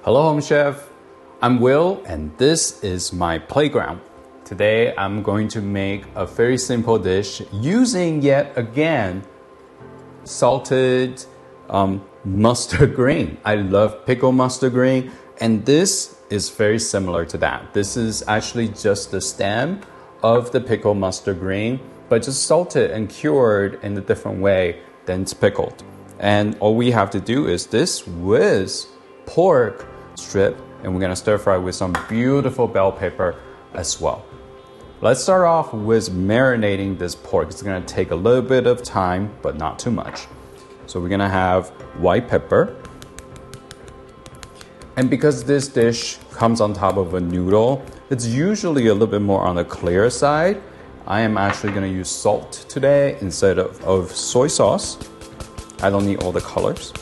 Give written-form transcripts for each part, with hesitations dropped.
Hello, Home Chef. I'm Will, and this is my playground. Today, I'm going to make a very simple dish using, yet again, salted mustard green. I love pickled mustard green, and this is very similar to that. This is actually just the stem of the pickled mustard green, but just salted and cured in a different way than it's pickled. And all we have to do is this with pork strip, and we're gonna stir fry with some beautiful bell pepper as well. Let's start off with marinating this pork. It's gonna take a little bit of time, but not too much. So we're gonna have white pepper. And because this dish comes on top of a noodle, it's usually a little bit more on the clear side. I am actually gonna use salt today instead of soy sauce. I don't need all the colors.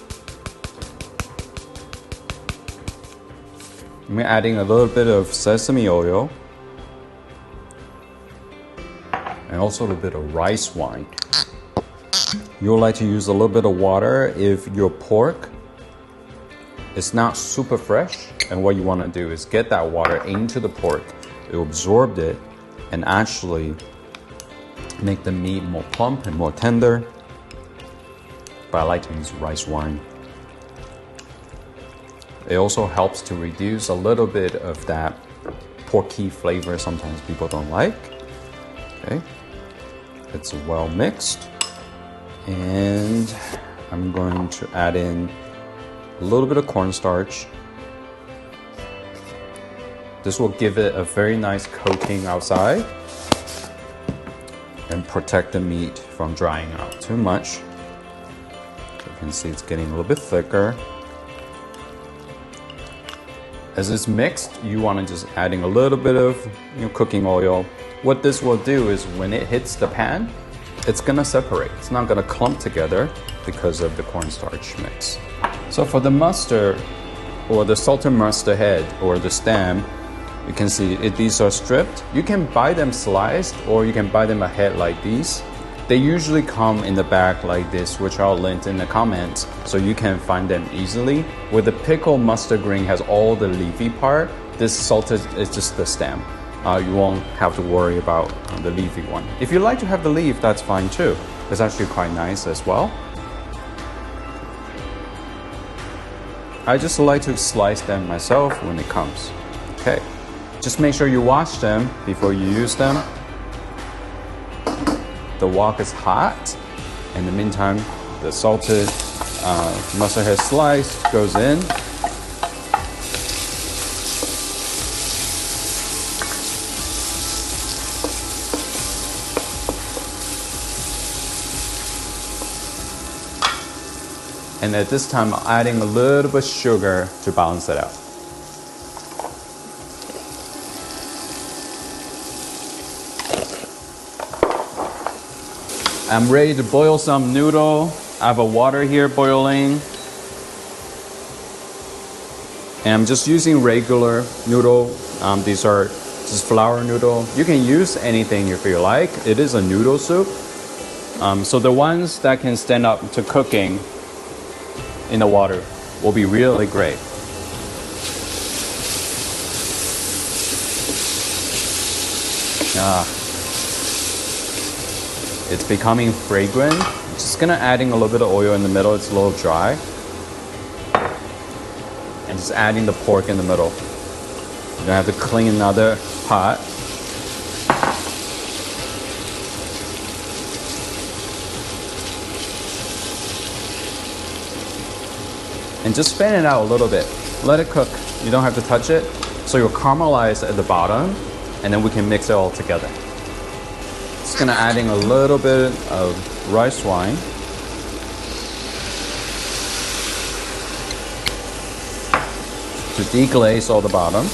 I'm adding a little bit of sesame oil and also a little bit of rice wine. You'll like to use a little bit of water if your pork is not super fresh, and what you want to do is get that water into the pork. It will absorb it and actually make the meat more plump and more tender. But I like to use rice wine. It also helps to reduce a little bit of that porky flavor sometimes people don't like. Okay, it's well mixed. And I'm going to add in a little bit of cornstarch. This will give it a very nice coating outside and protect the meat from drying out too much. So you can see it's getting a little bit thicker. As it's mixed, you want to just adding a little bit of cooking oil. What this will do is when it hits the pan, it's gonna separate. It's not gonna clump together because of the cornstarch mix. So for the mustard, or the salted mustard head, or the stem, you can see these are stripped. You can buy them sliced, or you can buy them a head like these. They usually come in the bag like this, which I'll link in the comments, so you can find them easily. Where the pickled mustard green has all the leafy part, this salted is just the stem. You won't have to worry about the leafy one. If you like to have the leaf, that's fine too. It's actually quite nice as well. I just like to slice them myself when it comes. Okay, just make sure you wash them before you use them. The wok is hot. In the meantime, the salted mustard head slice goes in. And at this time, I'm adding a little bit of sugar to balance it out. I'm ready to boil some noodle. I have a water here boiling. And I'm just using regular noodle. These are just flour noodle. You can use anything if you like. It is a noodle soup. So the ones that can stand up to cooking in the water will be really great. It's becoming fragrant. I'm just gonna adding a little bit of oil in the middle. It's a little dry. And just adding the pork in the middle. You're gonna have to clean another pot. And just fan it out a little bit. Let it cook. You don't have to touch it. So you'll caramelize at the bottom, and then we can mix it all together. Just gonna adding a little bit of rice wine. To deglaze all the bottom.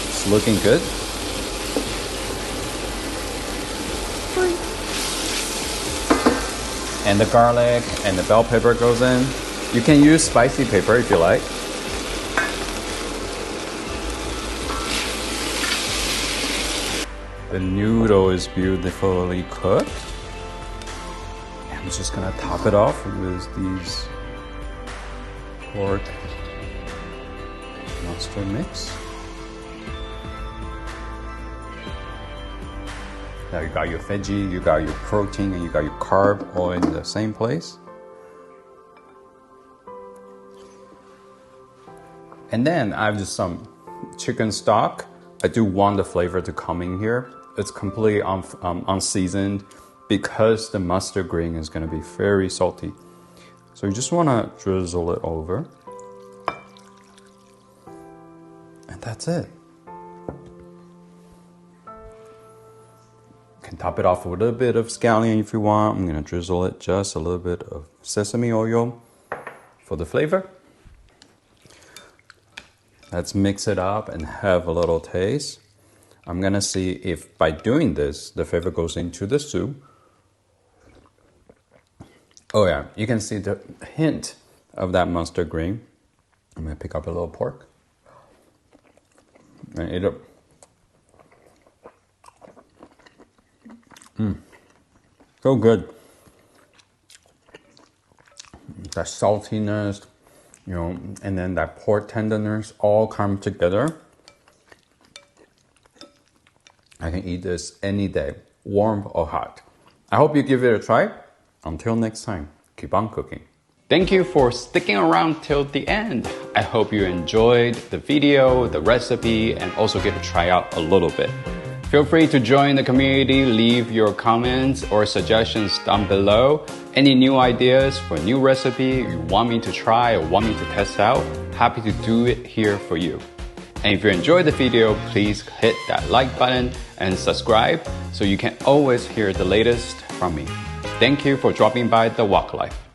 It's looking good. And the garlic and the bell pepper goes in. You can use spicy pepper if you like. The noodle is beautifully cooked. I'm just gonna top it off with these pork mustard mix. Now you got your veggie, you got your protein, and you got your carb all in the same place. And then I have just some chicken stock. I do want the flavor to come in here. It's completely unseasoned because the mustard green is going to be very salty. So you just want to drizzle it over. And that's it. You can top it off with a little bit of scallion if you want. I'm going to drizzle it just a little bit of sesame oil for the flavor. Let's mix it up and have a little taste. I'm gonna see if by doing this, the flavor goes into the soup. Oh yeah, you can see the hint of that mustard green. I'm gonna pick up a little pork and eat it. So good. That saltiness, you know, and then that pork tenderness all come together. I can eat this any day, warm or hot. I hope you give it a try. Until next time, keep on cooking. Thank you for sticking around till the end. I hope you enjoyed the video, the recipe, and also get to try out a little bit. Feel free to join the community, leave your comments or suggestions down below. Any new ideas for new recipe you want me to try or want me to test out, happy to do it here for you. And if you enjoyed the video, please hit that like button and subscribe so you can always hear the latest from me. Thank you for dropping by The Wok Life.